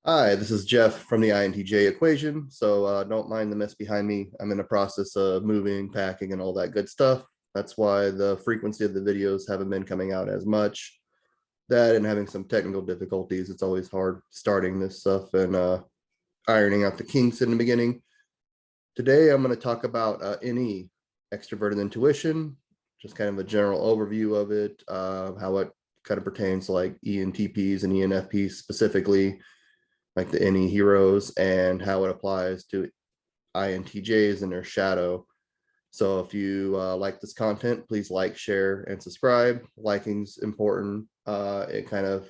Hi, this is Jeff from the INTJ equation. So don't mind the mess behind me. I'm in the process of moving, packing, and all that good stuff. That's why the frequency of the videos haven't been coming out as much. That and having some technical difficulties. It's always hard starting this stuff and ironing out the kinks in the beginning. Today, I'm going to talk about NE, extroverted intuition, just kind of a general overview of it, how it kind of pertains to like ENTPs and ENFPs specifically, like the NE heroes, and how it applies to INTJs and their shadow. So if you like this content, please like, share, and subscribe. Liking's important. It kind of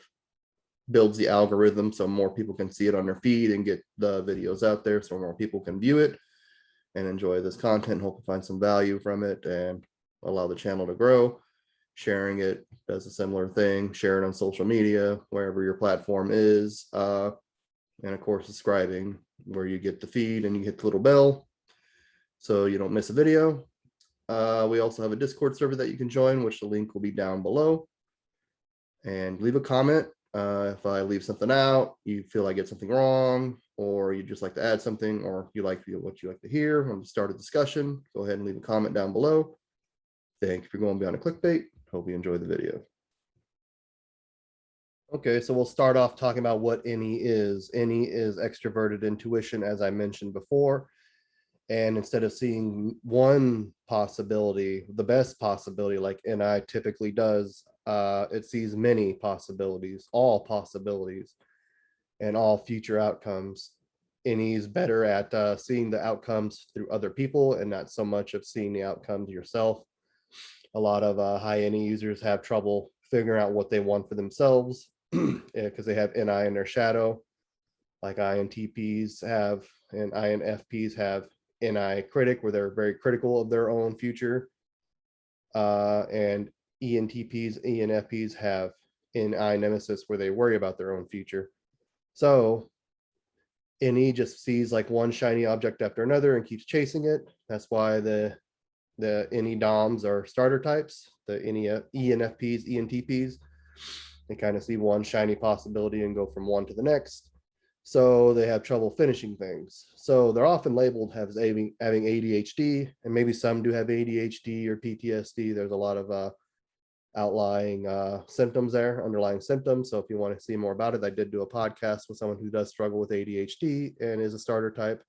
builds the algorithm so more people can see it on their feed and get the videos out there so more people can view it and enjoy this content. Hope to find some value from it and allow the channel to grow. Sharing it does a similar thing. Share it on social media, wherever your platform is. And of course, subscribing where you get the feed and you hit the little bell so you don't miss a video. We also have a Discord server that you can join, which the link will be down below. And leave a comment. If I leave something out, you feel I get something wrong, or you just like to add something, or you like what you like to hear, or to start a discussion, go ahead and leave a comment down below. Thank you for going beyond a clickbait. Hope you enjoy the video. Okay, so we'll start off talking about what NE is. NE is extroverted intuition, as I mentioned before. And instead of seeing one possibility, the best possibility, like NI typically does, it sees many possibilities, all possibilities, and all future outcomes. NE is better at seeing the outcomes through other people and not so much of seeing the outcomes yourself. A lot of high NE users have trouble figuring out what they want for themselves because they have NI in their shadow, like INTPs have and INFPs have NI critic, where they're very critical of their own future. And ENTPs, ENFPs have Ne Nemesis, where they worry about their own future. So NE just sees like one shiny object after another and keeps chasing it. That's why the NE DOMs are starter types, the ENFPs, ENTPs. They kind of see one shiny possibility and go from one to the next. So they have trouble finishing things. So they're often labeled as having ADHD, and maybe some do have ADHD or PTSD. There's a lot of outlying symptoms there, underlying symptoms. So if you want to see more about it, I did do a podcast with someone who does struggle with ADHD and is a starter type.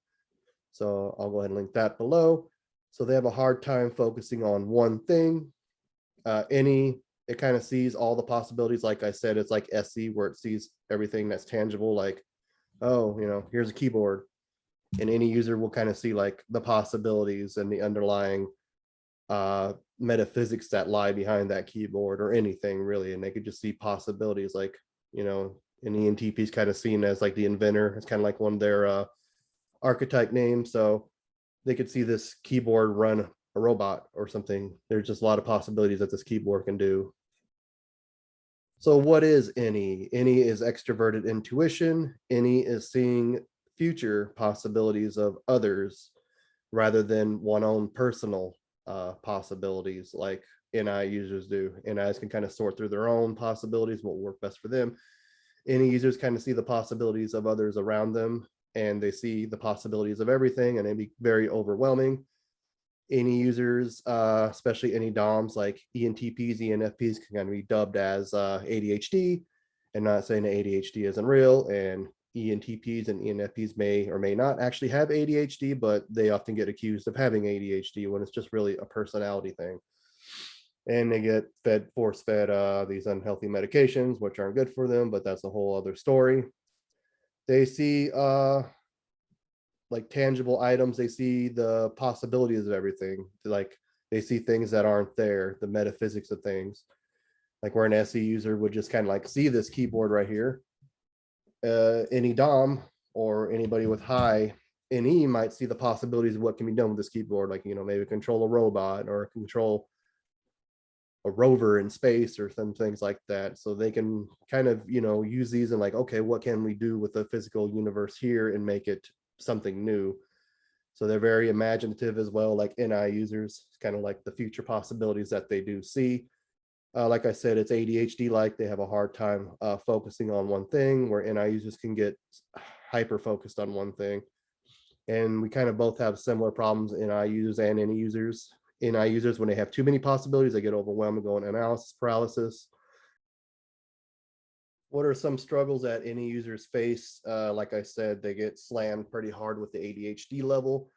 So I'll go ahead and link that below. So they have a hard time focusing on one thing. It kind of sees all the possibilities. Like I said, it's like SE, where it sees everything that's tangible, like, oh, here's a keyboard. And any user will kind of see like the possibilities and the underlying metaphysics that lie behind that keyboard or anything really. And they could just see possibilities, like, and the ENTP is kind of seen as like the inventor. It's kind of like one of their archetype names. So they could see this keyboard run a robot or something. There's just a lot of possibilities that this keyboard can do. So what is NE? NE is extroverted intuition. NE is seeing future possibilities of others rather than one own personal possibilities like NI users do. NIs can kind of sort through their own possibilities, what will work best for them. NE users kind of see the possibilities of others around them, and they see the possibilities of everything, and they be very overwhelming. NE users, especially NE DOMs like ENTPs, ENFPs, can kind of be dubbed as ADHD, and not saying that ADHD isn't real. And ENTPs and ENFPs may or may not actually have ADHD, but they often get accused of having ADHD when it's just really a personality thing. And they get force-fed these unhealthy medications, which aren't good for them, but that's a whole other story. They see like tangible items. They see the possibilities of everything. Like they see things that aren't there, the metaphysics of things. Like where an SE user would just kind of like see this keyboard right here. Any DOM or anybody with high NE might see the possibilities of what can be done with this keyboard. Like, maybe control a robot or control a rover in space or some things like that. So they can kind of, use these and like, okay, what can we do with the physical universe here and make it something new? So they're very imaginative as well, like NI users, kind of like the future possibilities that they do see. Like I said, it's ADHD like. They have a hard time focusing on one thing, where NI users can get hyper focused on one thing. And we kind of both have similar problems, NI users and NE users. NI users, when they have too many possibilities, they get overwhelmed and go into analysis paralysis. What are some struggles that NE users face? Like I said, they get slammed pretty hard with the ADHD level.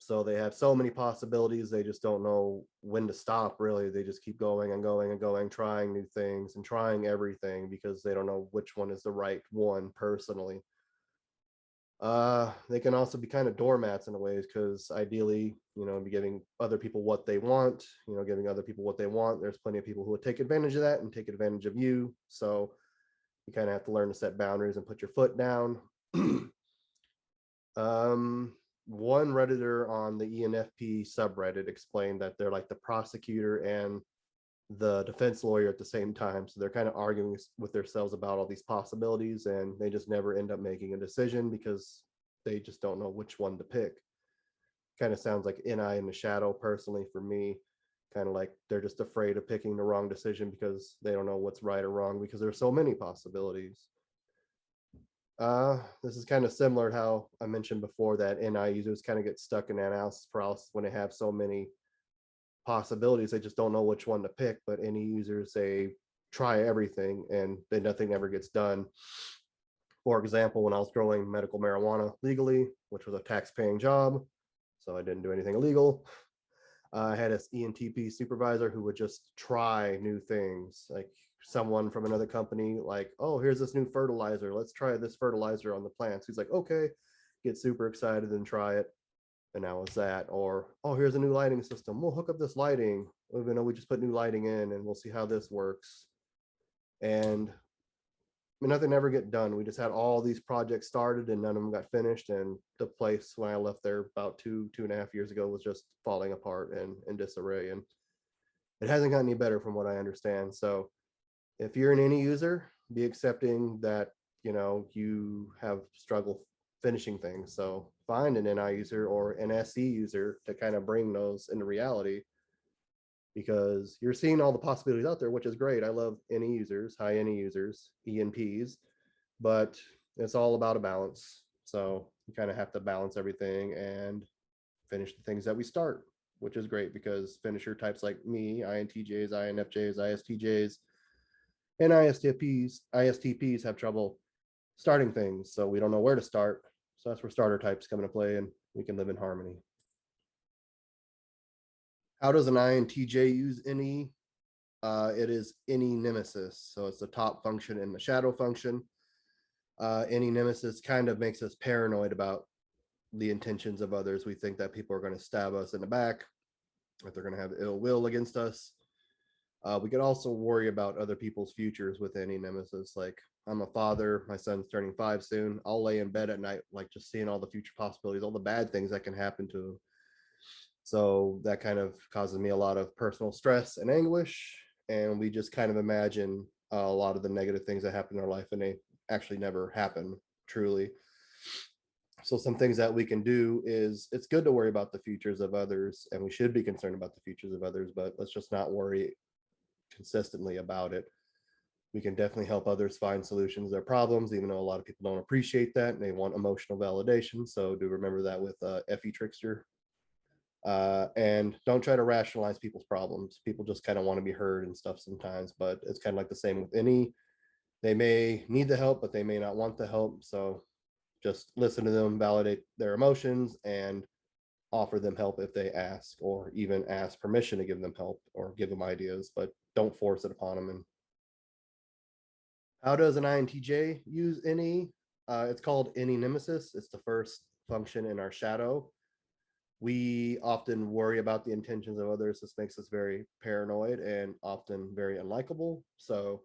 So they have so many possibilities, they just don't know when to stop, really. They just keep going and going and going, trying new things and trying everything because they don't know which one is the right one personally. They can also be kind of doormats in a way, because ideally, be giving other people what they want, giving other people what they want. There's plenty of people who would take advantage of that and take advantage of you. So you kind of have to learn to set boundaries and put your foot down. One Redditor on the ENFP subreddit explained that they're like the prosecutor and the defense lawyer at the same time. So they're kind of arguing with themselves about all these possibilities, and they just never end up making a decision because they just don't know which one to pick. Kind of sounds like NI in the shadow personally for me. Kind of like they're just afraid of picking the wrong decision because they don't know what's right or wrong because there's so many possibilities. This is kind of similar to how I mentioned before that NI users kind of get stuck in analysis paralysis when they have so many possibilities. They just don't know which one to pick. But NE users, they try everything and then nothing ever gets done. For example, when I was growing medical marijuana legally, which was a tax-paying job, so I didn't do anything illegal, I had an ENTP supervisor who would just try new things. Like someone from another company, like, oh, here's this new fertilizer. Let's try this fertilizer on the plants. He's like, okay, get super excited and try it. And that was that. Or, oh, here's a new lighting system. We'll hook up this lighting. Even though we just put new lighting in and we'll see how this works. And nothing ever get done. We just had all these projects started and none of them got finished. And the place when I left there about 2.5 years ago was just falling apart and in disarray. And it hasn't gotten any better from what I understand. So if you're an NE user, be accepting that, you have struggle finishing things. So find an NI user or an SE user to kind of bring those into reality, because you're seeing all the possibilities out there, which is great. I love NE users, high NE users, ENPs, but it's all about a balance. So you kind of have to balance everything and finish the things that we start, which is great because finisher types like me, INTJs, INFJs, ISTJs, and ISTPs have trouble starting things. So we don't know where to start. So that's where starter types come into play and we can live in harmony. How does an INTJ use NE? It is Ne Nemesis. So it's the top function in the shadow function. Ne Nemesis kind of makes us paranoid about the intentions of others. We think that people are going to stab us in the back, that they're going to have ill will against us. We could also worry about other people's futures with NE Nemesis. Like, I'm a father, my son's turning 5 soon. I'll lay in bed at night, like just seeing all the future possibilities, all the bad things that can happen to him. So that kind of causes me a lot of personal stress and anguish. And we just kind of imagine a lot of the negative things that happen in our life, and they actually never happen truly. So some things that we can do is, it's good to worry about the futures of others, and we should be concerned about the futures of others, but let's just not worry consistently about it. We can definitely help others find solutions to their problems, even though a lot of people don't appreciate that and they want emotional validation. So do remember that with FE Trickster. And don't try to rationalize people's problems. People just kind of want to be heard and stuff sometimes, but it's kind of like the same with NE. They may need the help, but they may not want the help. So just listen to them, validate their emotions, and offer them help if they ask, or even ask permission to give them help or give them ideas, but don't force it upon them. And how does an INTJ use NE? It's called Ne Nemesis. It's the first function in our shadow. We often worry about the intentions of others. This makes us very paranoid and often very unlikable. So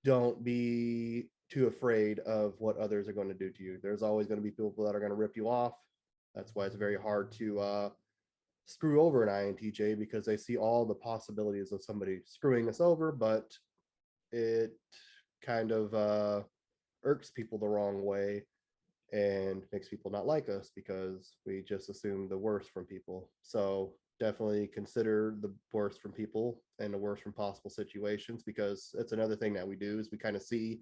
don't be too afraid of what others are going to do to you. There's always going to be people that are going to rip you off. That's why it's very hard to screw over an INTJ, because they see all the possibilities of somebody screwing us over, but it kind of irks people the wrong way and makes people not like us because we just assume the worst from people. So definitely consider the worst from people and the worst from possible situations, because it's another thing that we do is we kind of see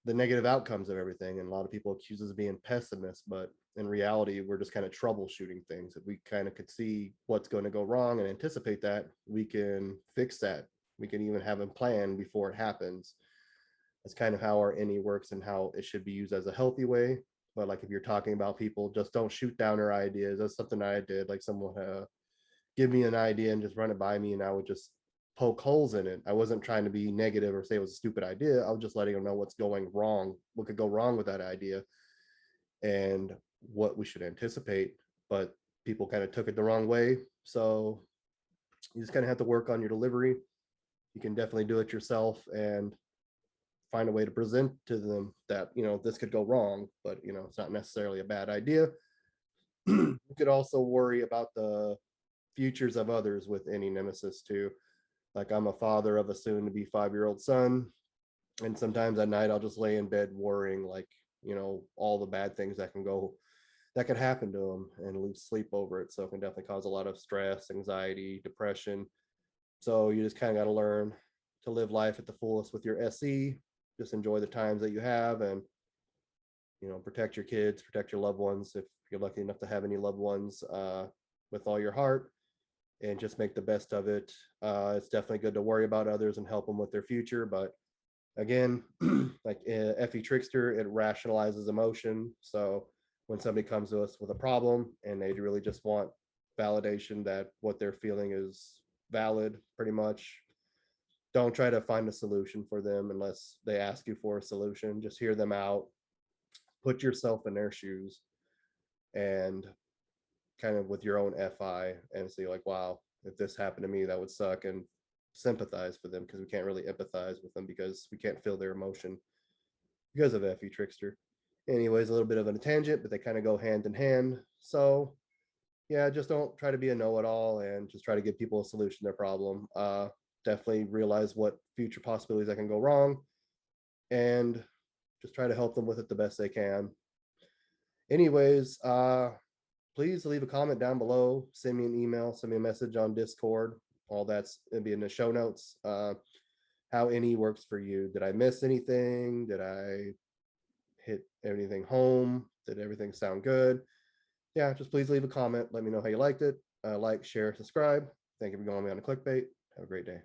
the negative outcomes of everything. And a lot of people accuse us of being pessimists, but in reality, we're just kind of troubleshooting things. If we kind of could see what's going to go wrong and anticipate that, we can fix that. We can even have a plan before it happens. That's kind of how our NE works and how it should be used as a healthy way. But like if you're talking about people, just don't shoot down their ideas. That's something I did. Like someone give me an idea and just run it by me, and I would just poke holes in it. I wasn't trying to be negative or say it was a stupid idea. I was just letting them know what's going wrong, what could go wrong with that idea, and what we should anticipate. But people kind of took it the wrong way. So you just kind of have to work on your delivery. You can definitely do it yourself and find a way to present to them that, this could go wrong, but it's not necessarily a bad idea. You could also worry about the futures of others with any nemesis too. Like I'm a father of a soon to be 5-year-old son, and sometimes at night I'll just lay in bed worrying, like, all the bad things that could happen to them, and lose sleep over it. So it can definitely cause a lot of stress, anxiety, depression. So you just kind of got to learn to live life at the fullest with your SE. Just enjoy the times that you have, and protect your kids, protect your loved ones if you're lucky enough to have any loved ones, with all your heart, and just make the best of it. It's definitely good to worry about others and help them with their future, but again, like FE Trickster, it rationalizes emotion. So when somebody comes to us with a problem and they really just want validation that what they're feeling is valid, pretty much, don't try to find a solution for them unless they ask you for a solution. Just hear them out, put yourself in their shoes, and kind of with your own FI, and see like, wow, if this happened to me, that would suck, and sympathize for them, because we can't really empathize with them because we can't feel their emotion because of FE Trickster. Anyways, a little bit of a tangent, but they kind of go hand in hand. So yeah, just don't try to be a know-it-all, and just try to give people a solution to their problem. Definitely realize what future possibilities that can go wrong, and just try to help them with it the best they can. Anyways, please leave a comment down below, send me an email, send me a message on Discord. All that's gonna be in the show notes. How any works for you. Did I miss anything? Did I hit everything home? Did everything sound good? Yeah, just please leave a comment. Let me know how you liked it. Like, share, subscribe. Thank you for going on me on a clickbait. Have a great day.